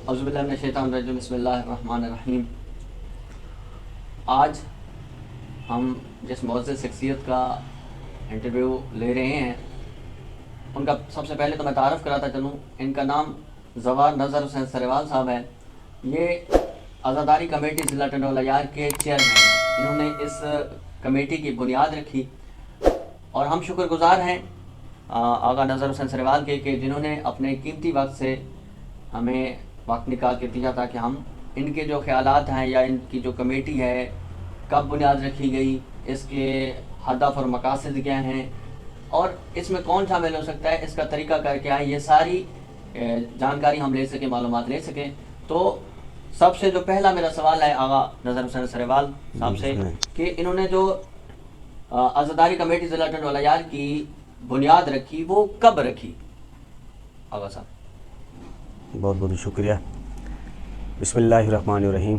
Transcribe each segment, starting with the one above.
اعوذ باللہ من الشیطان الرجیم بسم اللہ الرحمن الرحیم۔ آج ہم جس معزز شخصیت کا انٹرویو لے رہے ہیں ان کا سب سے پہلے تو میں تعارف کراتا چلوں۔ ان کا نام زوار نظر حسین سریوال صاحب ہے۔ یہ عزاداری کمیٹی ضلع ٹنڈوالہ یار کے چیئرمین ہیں۔ انہوں نے اس کمیٹی کی بنیاد رکھی اور ہم شکر گزار ہیں آغا نظر حسین سریوال کے کہ جنہوں نے اپنے قیمتی وقت سے ہمیں وقت نکال کے دیا تاکہ ہم ان کے جو خیالات ہیں یا ان کی جو کمیٹی ہے کب بنیاد رکھی گئی، اس کے ہدف اور مقاصد کیا ہیں اور اس میں کون شامل ہو سکتا ہے، اس کا طریقہ کار کیا ہے، یہ ساری جانکاری ہم لے سکیں، معلومات لے سکیں۔ تو سب سے جو پہلا میرا سوال ہے آغا نظر حسین سریوال صاحب سے کہ انہوں نے جو عزاداری کمیٹی ضلع ٹنڈوالہ یار کی بنیاد رکھی وہ کب رکھی؟ آغا صاحب بہت بہت شکریہ۔ بسم اللہ الرحمن الرحیم۔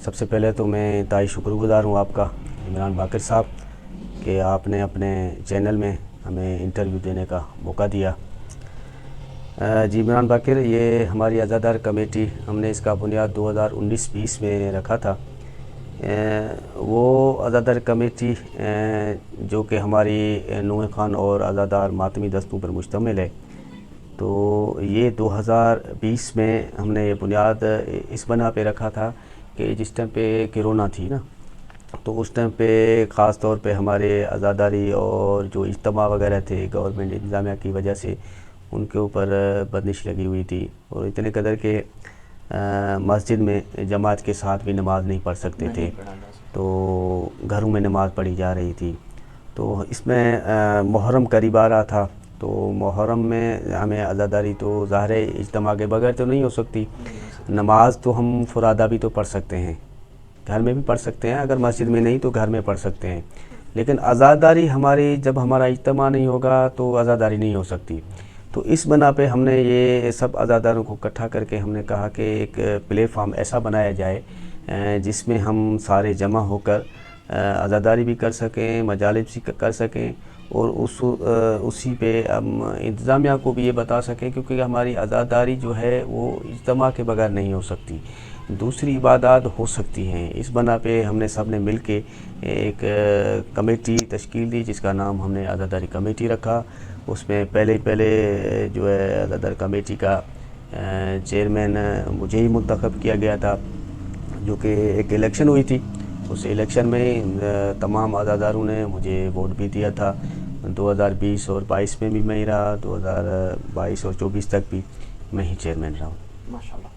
سب سے پہلے تو میں انتہائی شکر گزار ہوں آپ کا عمران باقر صاحب کہ آپ نے اپنے چینل میں ہمیں انٹرویو دینے کا موقع دیا۔ جی عمران باقر، یہ ہماری عزادار کمیٹی ہم نے اس کا بنیاد 2019-20 میں رکھا تھا۔ وہ عزادار کمیٹی جو کہ ہماری نوح خان اور عزادار ماتمی دستوں پر مشتمل ہے، تو یہ 2020 میں ہم نے یہ بنیاد اس بنا پہ رکھا تھا کہ جس ٹائم پہ کرونا تھی نا، تو اس ٹائم پہ خاص طور پہ ہمارے عزاداری اور جو اجتماع وغیرہ تھے گورنمنٹ انتظامیہ کی وجہ سے ان کے اوپر بندش لگی ہوئی تھی اور اتنے قدر کہ مسجد میں جماعت کے ساتھ بھی نماز نہیں پڑھ سکتے تھے، تو گھروں میں نماز پڑھی جا رہی تھی۔ تو اس میں محرم قریب آ رہا تھا، تو محرم میں ہمیں عزاداری تو ظاہر اجتماع کے بغیر تو نہیں ہو سکتی۔ نماز تو ہم فرادہ بھی تو پڑھ سکتے ہیں، گھر میں بھی پڑھ سکتے ہیں، اگر مسجد میں نہیں تو گھر میں پڑھ سکتے ہیں، لیکن عزاداری ہماری جب ہمارا اجتماع نہیں ہوگا تو عزاداری نہیں ہو سکتی۔ تو اس بنا پہ ہم نے یہ سب عزاداروں کو اکٹھا کر کے ہم نے کہا کہ ایک پلیٹ فارم ایسا بنایا جائے جس میں ہم سارے جمع ہو کر عزاداری بھی کر سکیں، مجالس بھی کر سکیں اور اسی پہ ہم انتظامیہ کو بھی یہ بتا سکیں، کیونکہ ہماری عزاداری جو ہے وہ اجتماع کے بغیر نہیں ہو سکتی، دوسری عبادات ہو سکتی ہیں۔ اس بنا پہ ہم نے سب نے مل کے ایک کمیٹی تشکیل دی جس کا نام ہم نے عزاداری کمیٹی رکھا۔ اس میں پہلے جو ہے عزاداری کمیٹی کا چیئرمین مجھے ہی منتخب کیا گیا تھا، جو کہ ایک الیکشن ہوئی تھی، اس الیکشن میں تمام عزاداروں نے مجھے ووٹ بھی دیا تھا۔ 2020 اور 22 میں بھی میں ہی رہا، 2022 اور 24 تک بھی میں ہی چیئرمین رہا ہوں۔ ماشاءاللہ۔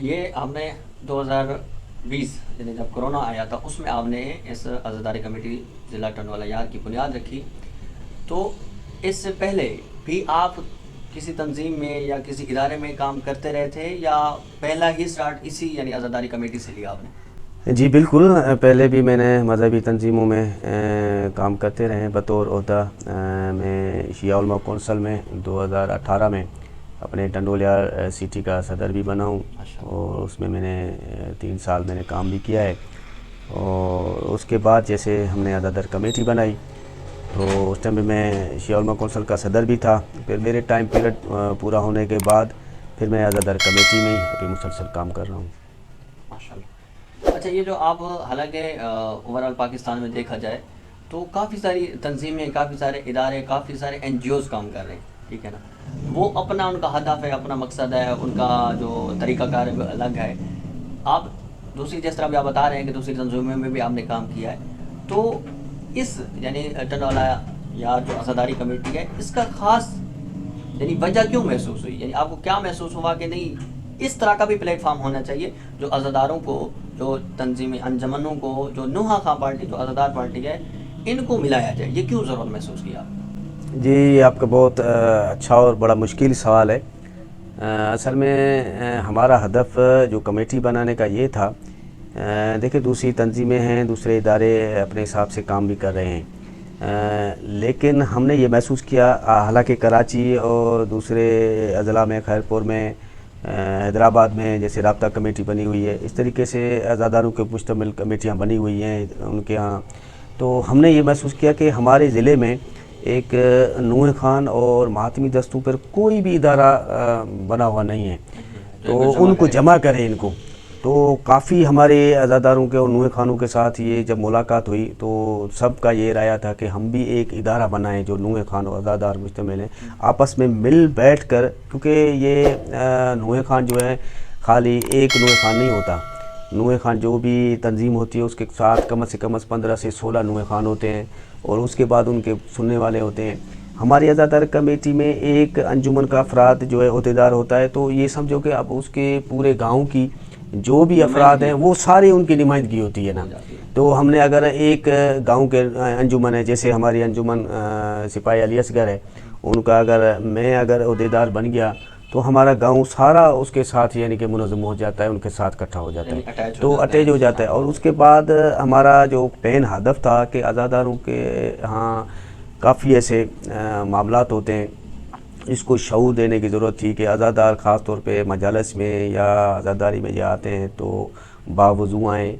یہ آپ نے 2020 یعنی جب کرونا آیا تھا اس میں آپ نے اس عزاداری کمیٹی ضلع ٹنڈوالہ یار کی بنیاد رکھی، تو اس سے پہلے بھی آپ کسی تنظیم میں یا کسی ادارے میں کام کرتے رہے تھے یا پہلا ہی سٹارٹ اسی یعنی عزاداری کمیٹی سے لیا آپ نے؟ جی بالکل، پہلے بھی میں نے مذہبی تنظیموں میں کام کرتے رہے بطور عہدہ۔ میں شیعہ علماء کونسل میں 2018 میں اپنے ٹنڈوالہ سٹی کا صدر بھی بنا ہوں اور اس میں نے 3 سال میں نے کام بھی کیا ہے۔ اور اس کے بعد جیسے ہم نے عزادار کمیٹی بنائی تو اس ٹائم میں شیعہ علماء کونسل کا صدر بھی تھا، پھر میرے ٹائم پیریڈ پورا ہونے کے بعد پھر میں عزادار کمیٹی میں ہی ابھی مسلسل کام کر رہا ہوں۔ ماشاءاللہ۔ اچھا، یہ جو آپ حالانکہ اوورآل پاکستان میں دیکھا جائے تو کافی ساری تنظیمیں، کافی سارے ادارے، کافی سارے NGOs کام کر رہے ہیں، ٹھیک ہے نا، وہ اپنا ان کا ہدف ہے، اپنا مقصد ہے، ان کا جو طریقہ کار ہے الگ ہے۔ آپ دوسری جس طرح بھی آپ بتا رہے ہیں کہ دوسری تنظیموں میں بھی آپ نے کام کیا ہے، تو اس یعنی ٹنڈوالہ یار جو عزاداری کمیٹی ہے اس کا خاص یعنی وجہ کیوں محسوس ہوئی؟ یعنی آپ کو کیا محسوس ہوا کہ نہیں اس طرح کا بھی پلیٹ فارم ہونا چاہیے جو عزاداروں کو، جو تنظیمی انجمنوں کو، جو نوحہ خان پارٹی جو عزادار پارٹی ہے ان کو ملایا جائے، یہ کیوں ضرورت محسوس کیا؟ جی یہ آپ کا بہت اچھا اور بڑا مشکل سوال ہے۔ اصل میں ہمارا ہدف جو کمیٹی بنانے کا یہ تھا، دیکھیں دوسری تنظیمیں ہیں، دوسرے ادارے اپنے حساب سے کام بھی کر رہے ہیں، لیکن ہم نے یہ محسوس کیا، حالانکہ کراچی اور دوسرے اضلاع میں خیرپور میں، حیدرآباد میں جیسے رابطہ کمیٹی بنی ہوئی ہے، اس طریقے سے عزاداروں کے مشتمل کمیٹیاں بنی ہوئی ہیں ان کے ہاں، تو ہم نے یہ محسوس کیا کہ ہمارے ضلع میں ایک نوح خان اور ماتمی دستوں پر کوئی بھی ادارہ بنا ہوا نہیں ہے۔ تو ان کو جمع کریں ان کو. تو کافی ہمارے عزاداروں کے اور نوئے خانوں کے ساتھ یہ جب ملاقات ہوئی تو سب کا یہ رائے تھا کہ ہم بھی ایک ادارہ بنائیں جو نوئے خان اور عزادار مشتمل ہیں, آپس میں مل بیٹھ کر, کیونکہ یہ نوئے خان جو ہے خالی ایک نوئے خان نہیں ہوتا. نوئے خان جو بھی تنظیم ہوتی ہے اس کے ساتھ کم سے کم 15 سے 16 نوئے خان ہوتے ہیں, اور اس کے بعد ان کے سننے والے ہوتے ہیں. ہماری عزادار کمیٹی میں ایک انجمن کا افراد جو ہے عہدیدار ہوتا ہے, تو یہ سمجھو کہ اب اس کے پورے گاؤں کی جو بھی افراد ہیں وہ سارے ان کی نمائندگی ہوتی ہے نا. تو ہم نے اگر ایک گاؤں کے انجمن ہے, جیسے ہماری انجمن سپاہی علی اصغر ہے, ان کا میں اگر عہدیدار بن گیا تو ہمارا گاؤں سارا اس کے ساتھ یعنی کہ منظم ہو جاتا ہے, ان کے ساتھ اکٹھا ہو جاتا ہے, تو اٹیچ ہو جاتا ہے. اور اس کے بعد ہمارا جو پین ہدف تھا کہ عزاداروں کے ہاں کافی ایسے معاملات ہوتے ہیں, اس کو شعور دینے کی ضرورت تھی کہ عزادار خاص طور پہ مجالس میں یا عزاداری میں جہاں آتے ہیں تو باوضو آئیں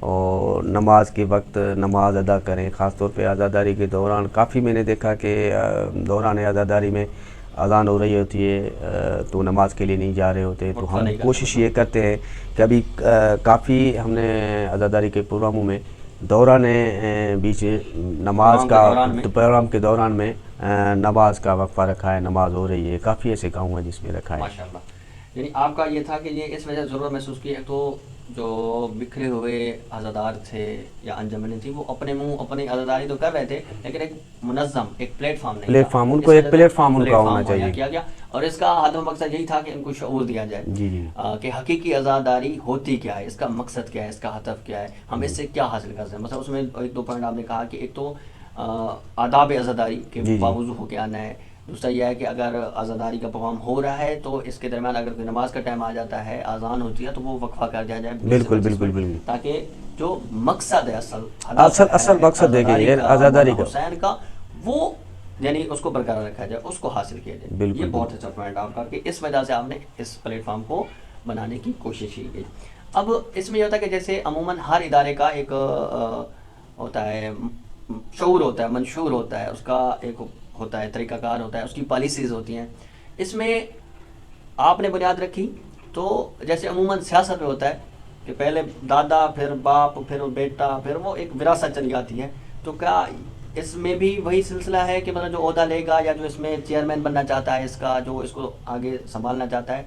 اور نماز کے وقت نماز ادا کریں. خاص طور پہ عزاداری کے دوران کافی میں نے دیکھا کہ دوران عزاداری میں اذان ہو رہی ہوتی ہے تو نماز کے لیے نہیں جا رہے ہوتے. تو ہم کوشش یہ کرتے ہیں کہ ابھی کافی ہم نے عزاداری کے پروگراموں میں دوران بیچ نماز کا پروگرام کے دوران میں نماز کا وقفہ رکھا ہے, نماز ہو رہی ہے. کافی ایسے گاؤں ہیں جس میں رکھا ہے. ماشاءاللہ. یعنی آپ کا یہ تھا کہ یہ اس وجہ ضرورت محسوس کی, ایک تو جو بکھرے ہوئے عزادار تھے یا انجمنیں تھیں وہ اپنے منہ اپنی عزاداری تو کر رہے تھے, لیکن ایک منظم ایک پلیٹ فارم نہیں, پلیٹ فارم ان کو ایک پلیٹ فارم ان کا ہونا چاہیے کیا گیا. اور اس کا ہدف مقصد یہی تھا کہ ان کو شعور دیا جائے جی جی کہ حقیقی عزاداری ہوتی کیا ہے, اس کا مقصد کیا ہے, اس کا ہدف کیا ہے, ہم اس سے کیا حاصل کر سکتے ہیں. مثلا اس میں ایک دو پوائنٹ آپ نے کہا کہ ایک تو آداب عزاداری کے باوضو ہو کے آنا ہے. دوسرا یہ ہے کہ اگر عزاداری کا پروگرام ہو رہا ہے تو اس کے درمیان اگر کوئی نماز کا ٹائم آ جاتا ہے, اذان ہوتی ہے, تو وہ وقفہ کر دیا جائے. بالکل بالکل بالکل, تاکہ جو مقصد ہے اصل مقصد ہے کہ عزاداری کا حسین کا وہ یعنی اس کو برقرار رکھا جائے, اس کو حاصل کیا جائے. یہ بہت اچھا پوائنٹ آپ کا کہ اس وجہ سے آپ نے اس پلیٹ فارم کو بنانے کی کوشش کی گئی. اب اس میں یہ ہوتا ہے کہ جیسے عموماً ہر ادارے کا ایک ہوتا ہے شعور ہوتا ہے, منشور ہوتا ہے, اس کا ایک ہوتا ہے طریقہ کار ہوتا ہے, اس کی پالیسیز ہوتی ہیں. اس میں آپ نے بنیاد رکھی تو جیسے عموماً سیاست میں ہوتا ہے کہ پہلے دادا پھر باپ پھر بیٹا پھر وہ ایک وراثت چلی جاتی ہے, تو کیا اس میں بھی وہی سلسلہ ہے کہ مطلب جو عہدہ لے گا یا جو اس میں چیئرمین بننا چاہتا ہے, اس کا جو اس کو آگے سنبھالنا چاہتا ہے,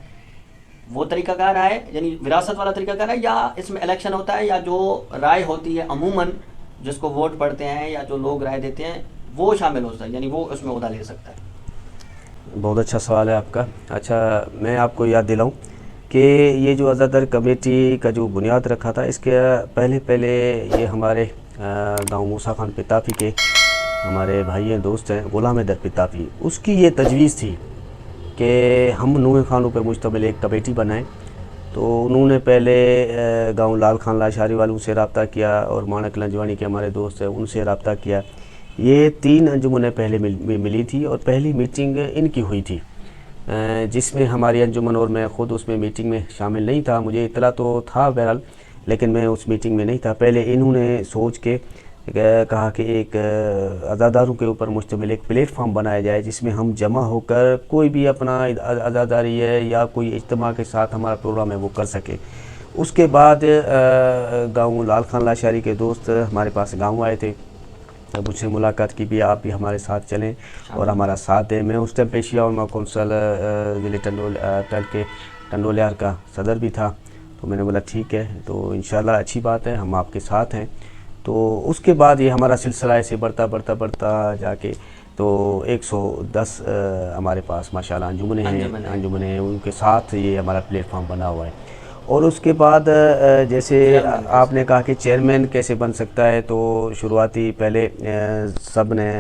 وہ طریقہ کار ہے یعنی وراثت والا طریقہ کار ہے, یا اس میں الیکشن ہوتا ہے, یا جو رائے ہوتی ہے عموماً جس کو ووٹ پڑتے ہیں یا جو لوگ رائے دیتے ہیں وہ شامل ہو سکتا ہے, یعنی وہ اس میں عہدہ لے سکتا ہے. بہت اچھا سوال ہے آپ کا. اچھا میں آپ کو یاد دلاؤں کہ یہ جو عزادار کمیٹی کا جو بنیاد رکھا تھا, اس کے پہلے یہ ہمارے گاؤں موسیٰ خان پتافی کے ہمارے بھائی ہیں دوست ہیں غلام حیدر پتافی, اس کی یہ تجویز تھی کہ ہم نوئے خانوں پر مشتمل ایک کمیٹی بنائیں. تو انہوں نے پہلے گاؤں لال خان لاشاری والوں سے رابطہ کیا اور مانک لنجوانی کے ہمارے دوست ہیں ان سے رابطہ کیا. یہ 3 انجمنیں پہلے ملی تھی اور پہلی میٹنگ ان کی ہوئی تھی, جس میں ہماری انجمن اور میں خود اس میں میٹنگ میں شامل نہیں تھا. مجھے اطلاع تو تھا بہرحال, لیکن میں اس میٹنگ میں نہیں تھا. پہلے انہوں نے سوچ کے کہا کہ ایک عزاداروں کے اوپر مشتمل ایک پلیٹ فارم بنایا جائے جس میں ہم جمع ہو کر کوئی بھی اپنا عزاداری ہے یا کوئی اجتماع کے ساتھ ہمارا پروگرام ہے وہ کر سکے. اس کے بعد گاؤں لال خان لاشاری کے دوست ہمارے پاس گاؤں آئے تھے, مجھ سے ملاقات کی بھی آپ بھی ہمارے ساتھ چلیں اور ہمارا ساتھ دیں. میں اس ٹائم پیشیہ اور میں کونسل ضلع ٹنڈولیار کا صدر بھی تھا, تو میں نے بولا ٹھیک ہے, تو انشاءاللہ اچھی بات ہے, ہم آپ کے ساتھ ہیں. تو اس کے بعد یہ ہمارا سلسلہ ایسے بڑھتا جا کے تو 110 ہمارے پاس ماشاءاللہ انجمنیں ہیں, ان کے ساتھ یہ ہمارا پلیٹ فارم بنا ہوا ہے. اور اس کے بعد جیسے آپ نے کہا کہ چیئرمین کیسے بن سکتا ہے, تو شروعاتی پہلے سب نے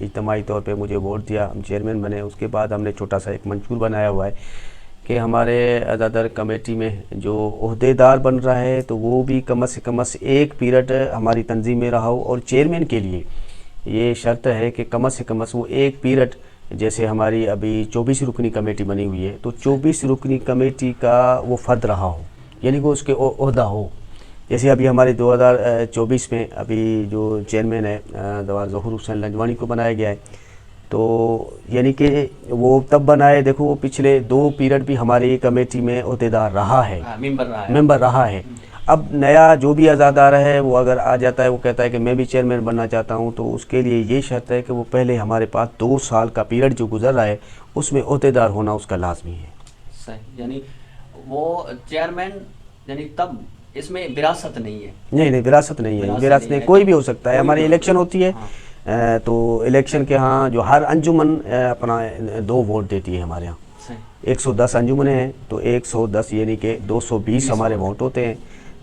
اجتماعی طور پہ مجھے ووٹ دیا, ہم چیئرمین بنے. اس کے بعد ہم نے چھوٹا سا ایک منشور بنایا ہوا ہے کہ ہمارے عزادار کمیٹی میں جو عہدیدار بن رہا ہے تو وہ بھی کم از کم ایک پیریڈ ہماری تنظیم میں رہا ہو, اور چیئرمین کے لیے یہ شرط ہے کہ کم از کم وہ ایک پیریڈ, جیسے ہماری ابھی 24 رکنی کمیٹی بنی ہوئی ہے تو 24 رکنی کمیٹی کا وہ فرد رہا ہو, یعنی کہ اس کے عہدہ ہو. جیسے ابھی ہمارے 2024 میں ابھی جو چیئرمین ہے ظہور حسین لنجوانی کو بنایا گیا ہے, تو یعنی کہ وہ تب بنائے، دیکھو وہ پچھلے 2 پیریڈ بھی ہماری کمیٹی میں عہدیدار رہا ہے، ممبر رہا ہے۔ اب نیا جو بھی عزادار ہے وہ اگر آ جاتا ہے، وہ کہتا ہے کہ میں بھی چیئرمین بننا چاہتا ہوں، تو اس کے لیے یہ شرط ہے کہ وہ پہلے ہمارے پاس 2 سال کا پیریڈ جو گزر رہا ہے اس میں عہدیدار ہونا اس کا لازمی ہے۔ صحیح، یعنی وہ چیئرمین، یعنی تب اس میں وراثت نہیں ہے؟ نہیں، وراثت نہیں ہے، وراثت نہیں، کوئی بھی ہو سکتا ہے۔ ہماری الیکشن ہوتی ہے تو الیکشن کے ہاں جو ہر انجمن اپنا 2 ووٹ دیتی ہے ہمارے یہاں، 110 انجمنیں ہیں تو 110 یعنی کہ 220 ہمارے ووٹ ہوتے ہیں۔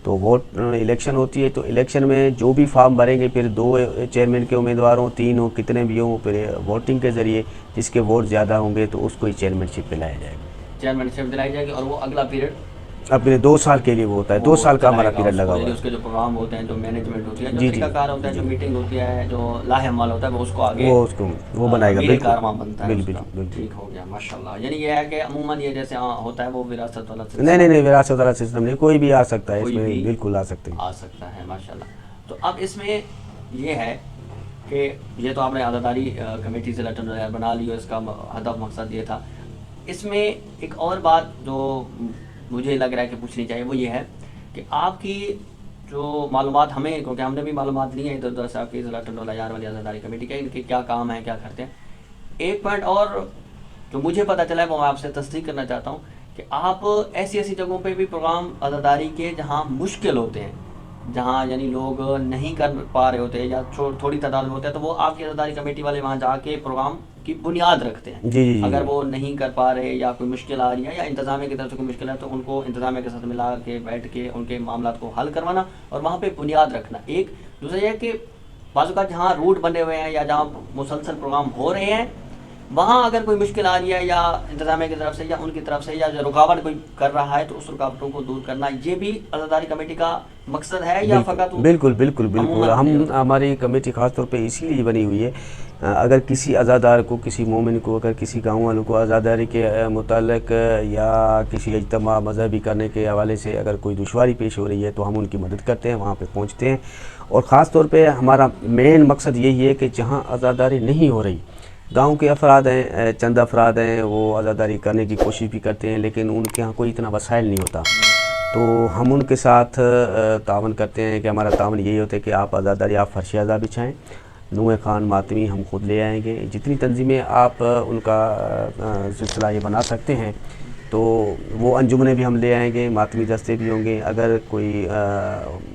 تو ووٹ الیکشن ہوتی ہے، تو الیکشن میں جو بھی فارم بھریں گے، پھر 2 چیئرمین کے امیدوار ہوں، 3 ہوں، کتنے بھی ہوں، پھر ووٹنگ کے ذریعے جس کے ووٹ زیادہ ہوں گے تو اس کو ہی چیئرمین شپ دلایا جائے گا، چیئرمین شپ دلائی جائے گی، اور وہ اگلا پیریڈ اپنے 2 سال کے لیے وہ ہوتا ہے، 2 سال کا ہمارا پیریڈ لگا ہوا ہے۔ اس کے جو پروگرام ہوتے ہیں، جو مینجمنٹ ہوتی ہے، جو طریقہ کار ہوتا ہے، جو میٹنگ ہوتی ہے، جو لاہ عمل ہوتا ہے، وہ اس کو آگے وہ بنائے گا، کارواں بنتا ہے۔ بالکل ٹھیک ہو گیا، ماشاءاللہ۔ یعنی یہ ہے کہ عموماً یہ جیسے ہوتا ہے وہ وراثت والا سسٹم نہیں، وراثت والا سسٹم نہیں، کوئی بھی آ سکتا ہے اس میں، بالکل آ سکتا ہے، ماشاءاللہ۔ تو اب اس میں یہ ہے کہ یہ تو آپ نے عزاداری کمیٹی سے لیٹر بنا لی، اس کا ہدف مقصد یہ تھا۔ اس میں ایک اور بات جو مجھے لگ رہا ہے کہ پوچھنی چاہیے وہ یہ ہے کہ آپ کی جو معلومات ہمیں، کیونکہ ہم نے بھی معلومات لی ہیں ادھر ادھر سے آپ کی ضلع ٹنڈولا یار والی عزاداری کمیٹی کے، ان کے کیا کام ہیں، کیا کرتے ہیں۔ ایک پوائنٹ اور جو مجھے پتہ چلا ہے وہ میں آپ سے تصدیق کرنا چاہتا ہوں کہ آپ ایسی جگہوں پہ بھی پروگرام عزاداری کے جہاں مشکل ہوتے ہیں، جہاں یعنی لوگ نہیں کر پا رہے ہوتے یا تھوڑی تعداد میں ہوتے ہیں، تو وہ آپ کی عزاداری کمیٹی والے وہاں جا کے پروگرام کی بنیاد رکھتے ہیں۔ اگر وہ نہیں کر پا رہے یا کوئی مشکل آ رہی ہے یا انتظامیہ کی طرف سے کوئی مشکل ہے، تو ان کو انتظامیہ کے ساتھ ملا کے بیٹھ کے ان کے معاملات کو حل کروانا اور وہاں پہ بنیاد رکھنا۔ ایک دوسرا یہ ہے کہ بعض اوقات جہاں روٹ بنے ہوئے ہیں یا جہاں مسلسل پروگرام ہو رہے ہیں، وہاں اگر کوئی مشکل آ رہی ہے یا انتظامیہ کی طرف سے یا ان کی طرف سے یا جو رکاوٹ کوئی کر رہا ہے، تو اس رکاوٹوں کو دور کرنا، یہ بھی عزاداری کمیٹی کا مقصد ہے یا فقط؟ بالکل ہماری کمیٹی خاص طور پہ اسی لیے بنی ہوئی ہے، اگر کسی عزادار کو، کسی مومن کو، اگر کسی گاؤں والوں کو عزاداری کے متعلق یا کسی اجتماع مذہبی کرنے کے حوالے سے اگر کوئی دشواری پیش ہو رہی ہے تو ہم ان کی مدد کرتے ہیں، وہاں پہ پہنچتے ہیں۔ اور خاص طور پہ ہمارا مین مقصد یہی ہے کہ جہاں عزاداری نہیں ہو رہی، گاؤں کے افراد ہیں، چند افراد ہیں، وہ عزاداری کرنے کی کوشش بھی کرتے ہیں لیکن ان کے ہاں کوئی اتنا وسائل نہیں ہوتا، تو ہم ان کے ساتھ تعاون کرتے ہیں کہ ہمارا تعاون یہی ہوتا ہے کہ آپ عزاداری، آپ فرش عزا بچھائیں، نوح خان ماتمی ہم خود لے آئیں گے، جتنی تنظیمیں آپ ان کا سلسلہ یہ بنا سکتے ہیں تو وہ انجمنیں بھی ہم لے آئیں گے، ماتمی دستے بھی ہوں گے۔ اگر کوئی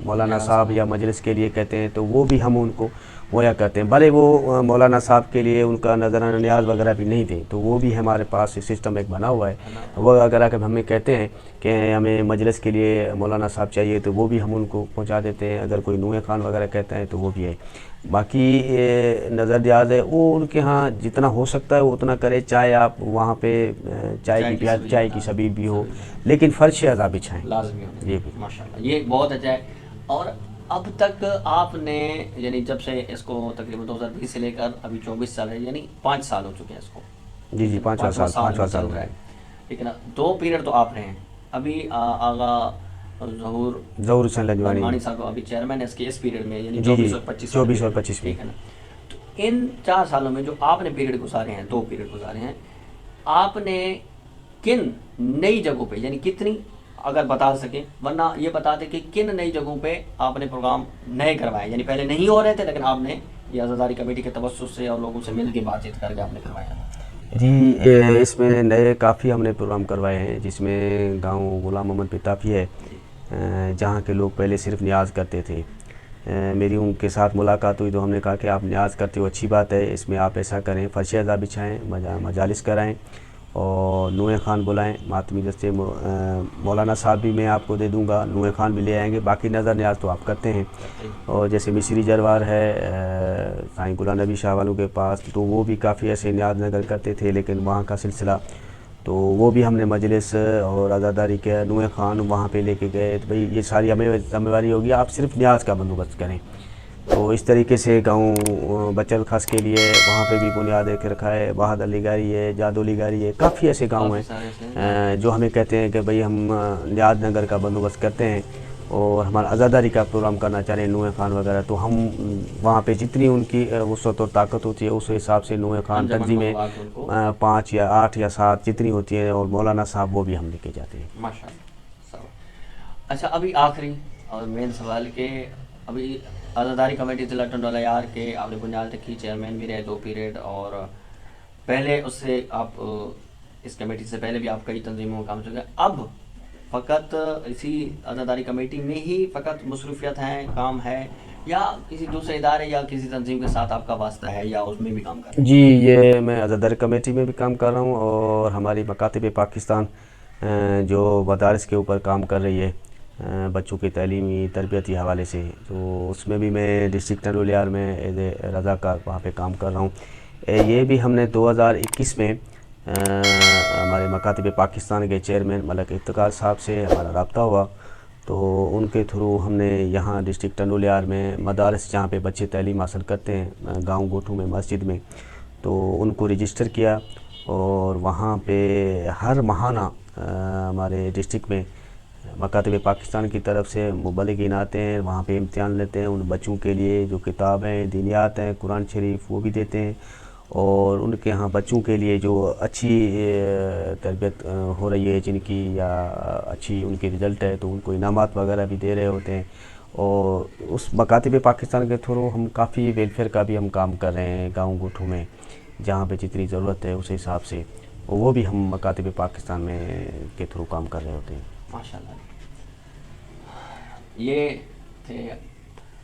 مولانا صاحب یا مجلس کے لیے کہتے ہیں تو وہ بھی ہم ان کو مہیا کرتے ہیں، بھلے وہ مولانا صاحب کے لیے ان کا نذرانہ نیاز وغیرہ بھی نہیں دیں، تو وہ بھی ہمارے پاس سسٹم ایک بنا ہوا ہے۔ وہ اگر ہمیں کہتے ہیں کہ ہمیں مجلس کے لیے مولانا صاحب چاہیے تو وہ بھی ہم ان کو پہنچا دیتے ہیں، اگر کوئی نوح خان وغیرہ کہتا ہے تو وہ بھی ہے۔ باقی نظر نیاز ہے وہ ان کے ہاں جتنا ہو سکتا ہے وہ اتنا کرے، چاہے آپ وہاں پہ چائے کی شبیب بھی ہو، لیکن فرش عزا بچھائیں لازمی ہو۔ یہ ماشاءاللہ، یہ بہت اچھا ہے۔ اور اب تک آپ نے یعنی جب سے اس کو تقریباً 2020 سے لے کر ابھی 24 سال ہے، یعنی 5 سال ہو چکے ہیں اس کو؟ جی 5 سال چل رہا ہے، ٹھیک ہے نا۔ 2 پیریڈ تو آپ رہے ہیں، ابھی آغا ظہور حسین لجوانی صاحب ابھی چیئرمین ہے اس پیریڈ میں، یعنی 24 اور 25 ٹھیک ہے نا۔ تو ان 4 سالوں میں جو آپ نے پیریڈ گزارے ہیں، 2 پیریڈ گزارے ہیں، آپ نے کن نئی جگہوں پہ، یعنی کتنی اگر بتا سکیں، ورنہ یہ بتا دیں کہ کن نئی جگہوں پہ آپ نے پروگرام نئے کروائے، یعنی پہلے نہیں ہو رہے تھے لیکن آپ نے یہ عزاداری کمیٹی کے توسط سے اور لوگوں سے مل کے بات چیت کر کے آپ نے کروایا؟ جی اس میں نئے کافی ہم نے پروگرام کروائے ہیں، جس میں گاؤں غلام محمد پتافی ہے، جہاں کے لوگ پہلے صرف نیاز کرتے تھے۔ میری ان کے ساتھ ملاقات ہوئی تو ہم نے کہا کہ آپ نیاز کرتے ہو، اچھی بات ہے، اس میں آپ ایسا کریں، فرش عزا بچھائیں، مجالس کرائیں اور نوح خان بلائیں، ماتمی دستے مولانا صاحب بھی میں آپ کو دے دوں گا، نوح خان بھی لے آئیں گے، باقی نظر نیاز تو آپ کرتے ہیں۔ اور جیسے مصری جروار ہے سائیں غلام نبی شاہ والوں کے پاس، تو وہ بھی کافی ایسے نیاز نگر کرتے تھے، لیکن وہاں کا سلسلہ تو وہ بھی ہم نے مجلس اور عزاداری کے نوح خان وہاں پہ لے کے گئے، تو بھئی یہ ساری ہمیں ذمہ داری ہوگی، آپ صرف نیاز کا بندوبست کریں۔ تو اس طریقے سے گاؤں بچل خاص کے لیے وہاں پہ بھی بنیاد ایک رکھا ہے، واحد علی گاری ہے، جادو علی گاری ہے، کافی ایسے گاؤں ہیں جو ہمیں کہتے ہیں کہ بھئی ہم نیاز نگر کا بندوبست کرتے ہیں، اور ہمارا عزاداری کا پروگرام کرنا چاہ رہے ہیں نوے خان وغیرہ، تو ہم وہاں پہ جتنی ان کی وسعت اور طاقت ہوتی ہے اس حساب سے نوے خان انجمن تنظیمیں منگوا کے ان کو 5 یا 8 یا 7 جتنی ہوتی ہیں، اور مولانا صاحب وہ بھی ہم لے کے جاتے ہیں. ماشاء اللہ. اچھا ابھی آخری اور مین سوال کہ ابھی عزاداری کمیٹی ضلع ٹنڈوالہ یار کے آپ نے بنیاد رکھی، چیئرمین بھی رہے 2 پیریڈ، اور پہلے اس سے آپ اس کمیٹی سے پہلے بھی آپ کئی تنظیموں میں کام چکے. اب فقط اسی عزاداری کمیٹی میں ہی فقط مصروفیت ہیں، کام ہے، یا کسی دوسرے ادارے یا کسی تنظیم کے ساتھ آپ کا واسطہ ہے یا اس میں بھی کام کر رہے ہیں؟ جی، یہ میں عزاداری کمیٹی میں بھی کام کر رہا ہوں، اور ہماری مکاتب پاکستان جو مدارس کے اوپر کام کر رہی ہے بچوں کی تعلیمی تربیتی حوالے سے، تو اس میں بھی میں ڈسٹرکٹ ٹنڈوالہ یار میں ایز اے رضاکار وہاں پہ کام کر رہا ہوں. یہ بھی ہم نے 2021 میں ہمارے مکاتب پاکستان کے چیئرمین ملک افتخار صاحب سے ہمارا رابطہ ہوا، تو ان کے تھرو ہم نے یہاں ڈسٹرکٹ ٹنڈوالہ یار میں مدارس جہاں پہ بچے تعلیم حاصل کرتے ہیں گاؤں گوٹھوں میں مسجد میں، تو ان کو رجسٹر کیا، اور وہاں پہ ہر ماہانہ ہمارے ڈسٹرکٹ میں مکاتب پاکستان کی طرف سے مبلغین آتے ہیں، وہاں پہ امتحان لیتے ہیں، ان بچوں کے لیے جو کتابیں دینیات ہیں قرآن شریف وہ بھی دیتے ہیں، اور ان کے ہاں بچوں کے لیے جو اچھی تربیت ہو رہی ہے جن کی یا اچھی ان کی رزلٹ ہے تو ان کو انعامات وغیرہ بھی دے رہے ہوتے ہیں. اور اس مکاتب پاکستان کے تھرو ہم کافی ویلفیئر کا بھی ہم کام کر رہے ہیں گاؤں گوٹھوں میں، جہاں پہ جتنی ضرورت ہے اس حساب سے وہ بھی ہم مکاتب پاکستان میں کے تھرو کام کر رہے ہوتے ہیں. ماشاء اللہ. یہ تھے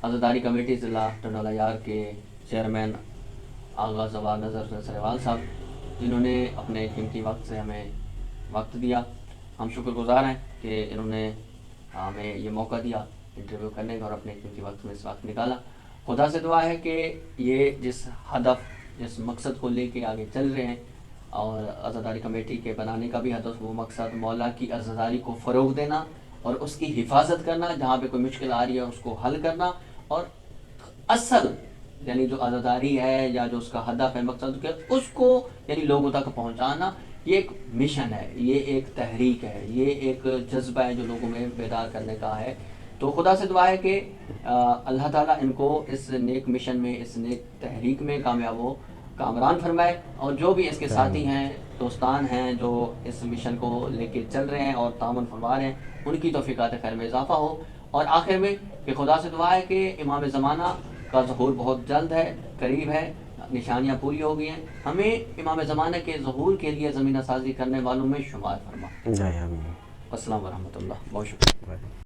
عزاداری کمیٹی ضلع ٹنڈوالہ یار کے چیئرمین آغا زوار نظر حسین سریوال صاحب، جنہوں نے اپنے قیمتی وقت سے ہمیں وقت دیا. ہم شکر گزار ہیں کہ انہوں نے ہمیں یہ موقع دیا انٹرویو کرنے کا اور اپنے قیمتی وقت میں اس وقت نکالا. خدا سے دعا ہے کہ یہ جس ہدف جس مقصد کو لے کے آگے چل رہے ہیں، اور عزاداری کمیٹی کے بنانے کا بھی ہدف وہ مقصد مولا کی عزاداری کو فروغ دینا اور اس کی حفاظت کرنا، جہاں پہ کوئی مشکل آ رہی ہے اس کو حل کرنا، اور اصل یعنی جو عزاداری ہے یا جو اس کا ہدف ہے مقصد کے اس کو یعنی لوگوں تک پہنچانا، یہ ایک مشن ہے، یہ ایک تحریک ہے، یہ ایک جذبہ ہے جو لوگوں میں بیدار کرنے کا ہے. تو خدا سے دعا ہے کہ اللہ تعالیٰ ان کو اس نیک مشن میں اس نیک تحریک میں کامیاب و کامران فرمائے، اور جو بھی اس کے ساتھی ہیں دوستان ہیں جو اس مشن کو لے کے چل رہے ہیں اور تعاون فرما رہے ہیں، ان کی توفیقات خیر میں اضافہ ہو. اور آخر میں کہ خدا سے دعا ہے کہ امام زمانہ کا ظہور بہت جلد ہے، قریب ہے، نشانیاں پوری ہو گئی ہیں، ہمیں امام زمانہ کے ظہور کے لیے زمینہ سازی کرنے والوں میں شمار فرما. جی آمین. السلام ورحمۃ اللہ. بہت شکریہ.